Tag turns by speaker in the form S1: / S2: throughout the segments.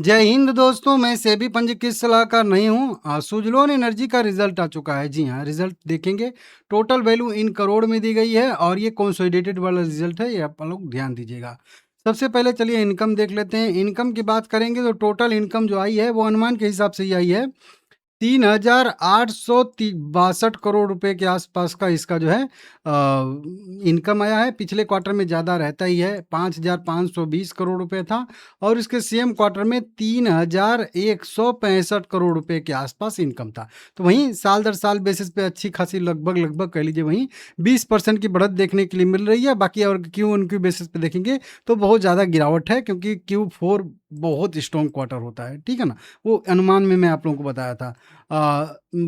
S1: जय हिंद दोस्तों, मैं सेबी पंजीकृत सलाहकार नहीं हूँ। सुजलोन एनर्जी का रिजल्ट आ चुका है। जी हाँ, रिजल्ट देखेंगे। टोटल वैल्यू इन करोड़ में दी गई है और ये कंसोलिडेटेड वाला रिजल्ट है, ये आप लोग ध्यान दीजिएगा। सबसे पहले चलिए इनकम देख लेते हैं। इनकम की बात करेंगे तो टोटल इनकम जो आई है वो अनुमान के हिसाब से ही आई है। 3,862 करोड़ रुपए के आसपास का इसका जो है इनकम आया है। पिछले क्वार्टर में ज़्यादा रहता ही है, 5,520 करोड़ रुपए था और इसके सेम क्वार्टर में 3,165 करोड़ रुपए के आसपास इनकम था। तो वहीं साल दर साल बेसिस पे अच्छी खासी लगभग कह लीजिए वहीं 20% की बढ़त देखने के लिए मिल रही है। बाकी और क्यू ऑन क्यू बेसिस पे देखेंगे तो बहुत ज़्यादा गिरावट है, क्योंकि Q4 बहुत स्ट्रॉन्ग क्वार्टर होता है, ठीक है ना। वो अनुमान में मैं आप लोगों को बताया था।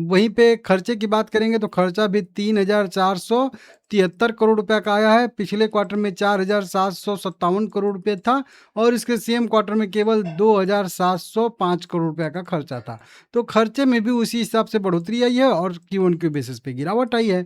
S1: वहीं पे खर्चे की बात करेंगे तो खर्चा भी 3,473 करोड़ रुपया का आया है। पिछले क्वार्टर में 4,757 करोड़ रुपये था और इसके सेम क्वार्टर में केवल 2,705 करोड़ रुपया का खर्चा था। तो खर्चे में भी उसी हिसाब से बढ़ोतरी आई है और क्यू ऑन क्यू बेसिस पे गिरावट आई है।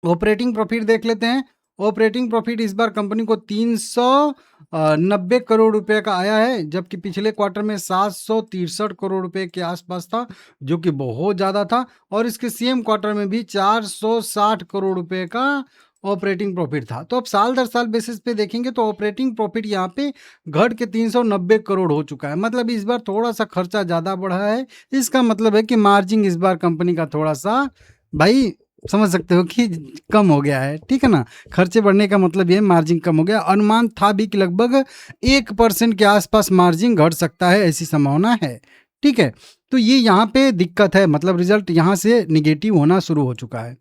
S1: ऑपरेटिंग प्रॉफिट देख लेते हैं। ऑपरेटिंग प्रॉफिट इस बार कंपनी को 390 करोड़ रुपए का आया है, जबकि पिछले क्वार्टर में 763 करोड़ रुपए के आसपास था, जो कि बहुत ज़्यादा था। और इसके सेम क्वार्टर में भी 460 करोड़ रुपए का ऑपरेटिंग प्रॉफिट था। तो अब साल दर साल बेसिस पे देखेंगे तो ऑपरेटिंग प्रॉफिट यहाँ पे घट के 390 करोड़ हो चुका है। मतलब इस बार थोड़ा सा खर्चा ज़्यादा बढ़ा है। इसका मतलब है कि मार्जिन इस बार कंपनी का थोड़ा सा, भाई समझ सकते हो कि कम हो गया है, ठीक है ना। खर्चे बढ़ने का मतलब ये मार्जिन कम हो गया। अनुमान था भी कि लगभग 1% के आसपास मार्जिन घट सकता है, ऐसी संभावना है, ठीक है। तो ये यहाँ पे दिक्कत है, मतलब रिजल्ट यहाँ से निगेटिव होना शुरू हो चुका है।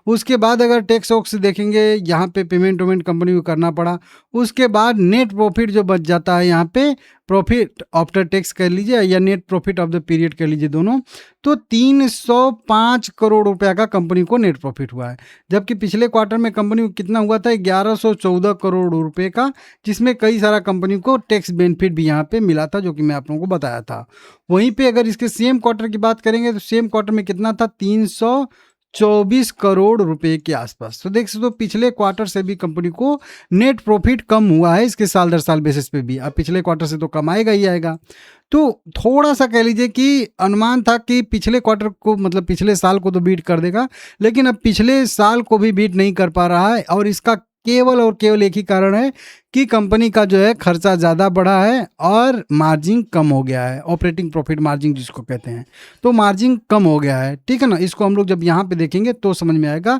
S1: उसके बाद अगर टैक्स वैक्स देखेंगे, यहाँ पे पेमेंट वेमेंट कंपनी को करना पड़ा। उसके बाद नेट प्रॉफिट जो बच जाता है, यहाँ पे प्रॉफिट आफ्टर टैक्स कर लीजिए या net profit of the period कर लीजिए, दोनों। तो 305 करोड़ रुपया का कंपनी को नेट प्रॉफिट हुआ है, जबकि पिछले क्वार्टर में कंपनी को कितना हुआ था, 1114 करोड़ रुपए का, जिसमें कई सारा कंपनी को टैक्स बेनिफिट भी यहाँ पे मिला था, जो कि मैं आप लोगों को बताया था। वहीं पे अगर इसके सेम क्वार्टर की बात करेंगे तो सेम क्वार्टर में कितना था, 324 करोड़ रुपए के आसपास। तो देख सकते हो पिछले क्वार्टर से भी कंपनी को नेट प्रॉफिट कम हुआ है, इसके साल दर साल बेसिस पे भी। अब पिछले क्वार्टर से तो कम आएगा ही आएगा। तो थोड़ा सा कह लीजिए कि अनुमान था कि पिछले क्वार्टर को, मतलब पिछले साल को तो बीट कर देगा, लेकिन अब पिछले साल को भी बीट नहीं कर पा रहा है। और इसका केवल और केवल एक ही कारण है कि कंपनी का जो है खर्चा ज़्यादा बढ़ा है और मार्जिन कम हो गया है, ऑपरेटिंग प्रॉफिट मार्जिन जिसको कहते हैं। तो मार्जिन कम हो गया है, ठीक है ना। इसको हम लोग जब यहाँ पे देखेंगे तो समझ में आएगा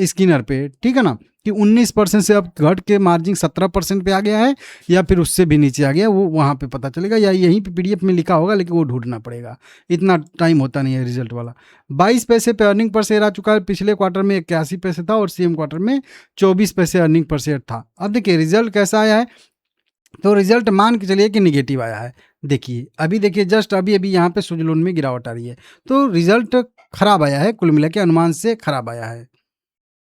S1: स्किनर पे, ठीक है ना, कि 19% से अब घट के मार्जिन 17% पे आ गया है या फिर उससे भी नीचे आ गया, वो वहाँ पे पता चलेगा या यहीं पे पीडीएफ में लिखा होगा, लेकिन वो ढूंढना पड़ेगा, इतना टाइम होता नहीं है रिजल्ट वाला। 22 पैसे पे अर्निंग पर शेयर आ चुका है। पिछले क्वार्टर में 81 पैसे था और सेम क्वार्टर में 24 पैसे अर्निंग पर शेयर था। अब देखिए रिजल्ट कैसा आया है, तो रिजल्ट मान के चलिए कि निगेटिव आया है। देखिए अभी देखिए जस्ट अभी अभी यहाँ पे सुजलोन में गिरावट आ रही है, तो रिजल्ट खराब आया है, कुल मिला के अनुमान से खराब आया है।